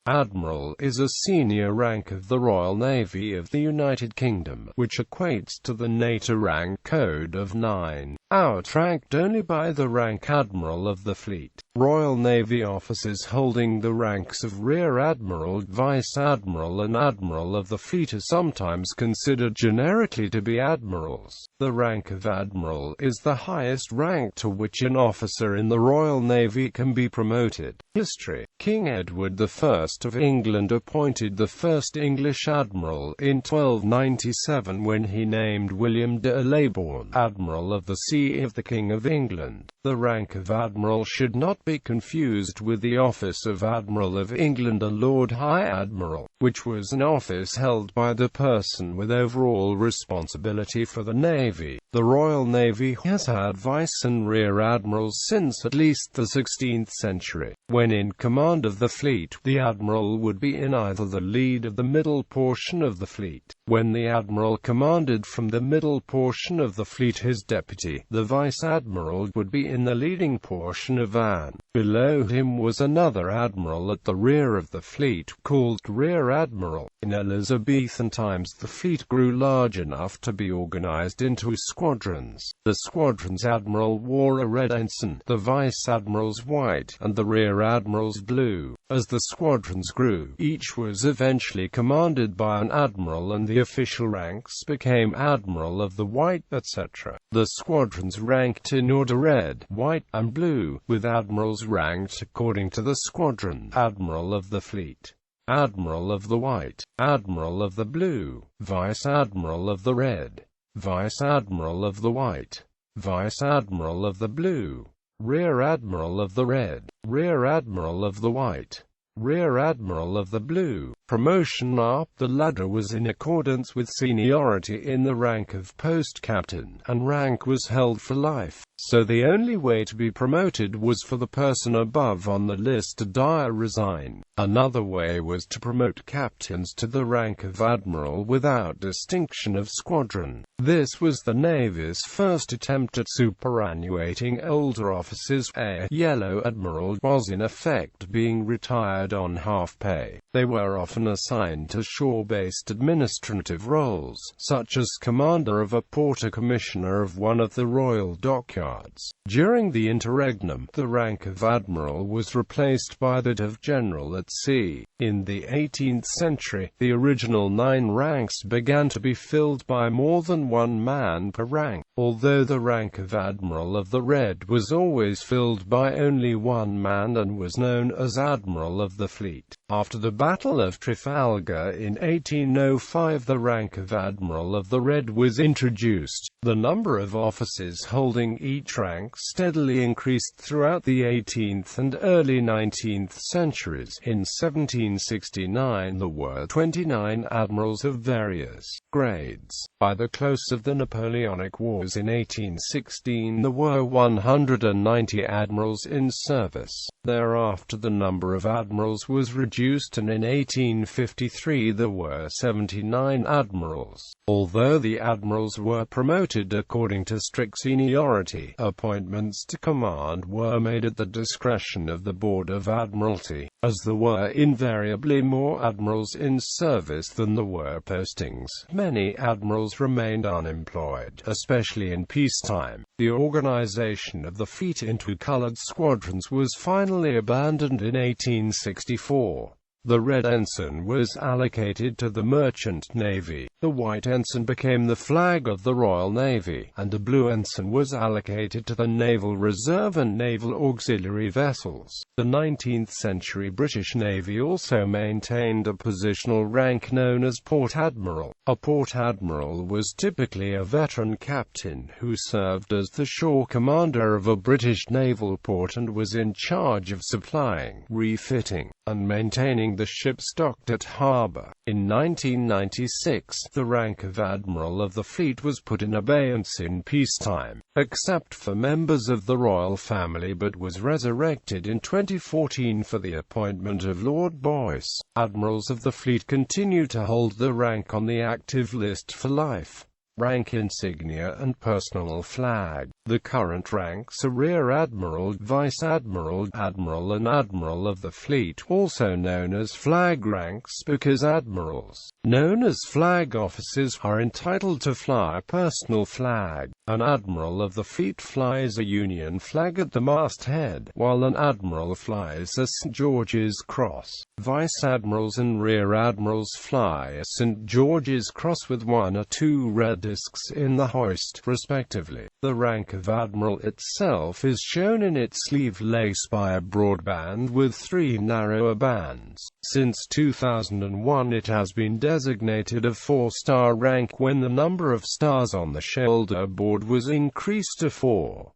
Admiral is a senior rank of the Royal Navy of the United Kingdom, which equates to the NATO rank code of 9, outranked only by the rank Admiral of the Fleet. Royal Navy officers holding the ranks of Rear Admiral, Vice Admiral and Admiral of the Fleet are sometimes considered generically to be admirals. The rank of Admiral is the highest rank to which an officer in the Royal Navy can be promoted. History: King Edward I of England appointed the first English admiral in 1297 when he named William de Leybourne Admiral of the Sea of the King of England. The rank of Admiral should not be confused with the office of Admiral of England and Lord High Admiral, which was an office held by the person with overall responsibility for the Navy. The Royal Navy has had Vice and Rear Admirals since at least the 16th century. When in command of the fleet, the Admiral would be in either the lead of the middle portion of the fleet. When the Admiral commanded from the middle portion of the fleet, his deputy, the Vice Admiral, would be in the leading portion of an. Below him was another Admiral at the rear of the fleet, called Rear Admiral. In Elizabethan times the fleet grew large enough to be organized into squadrons. The squadron's Admiral wore a red ensign, the Vice Admiral's white, and the Rear Admiral's blue. As the squadrons grew, each was eventually commanded by an Admiral and the official ranks became Admiral of the White, etc. The squadrons ranked in order red, white, and blue, with admirals ranked according to the squadron: Admiral of the Fleet, Admiral of the White, Admiral of the Blue, Vice Admiral of the Red, Vice Admiral of the White, Vice Admiral of the Blue, Rear Admiral of the Red, Rear Admiral of the White, Rear Admiral of the Blue. Promotion up the ladder was in accordance with seniority in the rank of post captain, and rank was held for life. So the only way to be promoted was for the person above on the list to die or resign. Another way was to promote captains to the rank of admiral without distinction of squadron. This was the Navy's first attempt at superannuating older officers. A yellow admiral was in effect being retired on half pay. They were often assigned to shore-based administrative roles, such as commander of a port or commissioner of one of the royal dockyards. During the interregnum, the rank of admiral was replaced by that of general at sea. In the 18th century, the original 9 ranks began to be filled by more than one man per rank, although the rank of Admiral of the Red was always filled by only one man and was known as Admiral of the Fleet. After the Battle of Trafalgar in 1805, the rank of Admiral of the Red was introduced. The number of officers holding each rank steadily increased throughout the 18th and early 19th centuries. In 1769 there were 29 admirals of various grades. By the close of the Napoleonic Wars in 1816 there were 190 admirals in service. Thereafter the number of admirals was reduced, and in 1853 there were 79 admirals. Although the admirals were promoted according to strict seniority, appointments to command were made at the discretion of the Board of Admiralty, as there were invariably more admirals in service than there were postings. Many admirals remained unemployed, especially in peacetime. The organization of the fleet into colored squadrons was finally abandoned in 1864. The red ensign was allocated to the merchant navy, the white ensign became the flag of the Royal Navy, and a blue ensign was allocated to the Naval Reserve and Naval Auxiliary vessels. The 19th century British Navy also maintained a positional rank known as Port Admiral. A Port Admiral was typically a veteran captain who served as the shore commander of a British naval port and was in charge of supplying, refitting, and maintaining the ships docked at harbour. In 1996, the rank of Admiral of the Fleet was put in abeyance in peacetime, except for members of the royal family, but was resurrected in 2014 for the appointment of Lord Boyce. Admirals of the Fleet continue to hold the rank on the active list for life. Rank insignia and personal flag. The current ranks are Rear Admiral, Vice Admiral, Admiral and Admiral of the Fleet, also known as flag ranks because admirals, known as flag officers, are entitled to fly a personal flag. An Admiral of the Fleet flies a Union flag at the masthead, while an Admiral flies a St. George's Cross. Vice Admirals and Rear Admirals fly a St. George's Cross with 1 or 2 red discs in the hoist, respectively. The rank of Admiral itself is shown in its sleeve lace by a broad band with 3 narrower bands. Since 2001 it has been designated a 4-star rank when the number of stars on the shoulder board was increased to 4.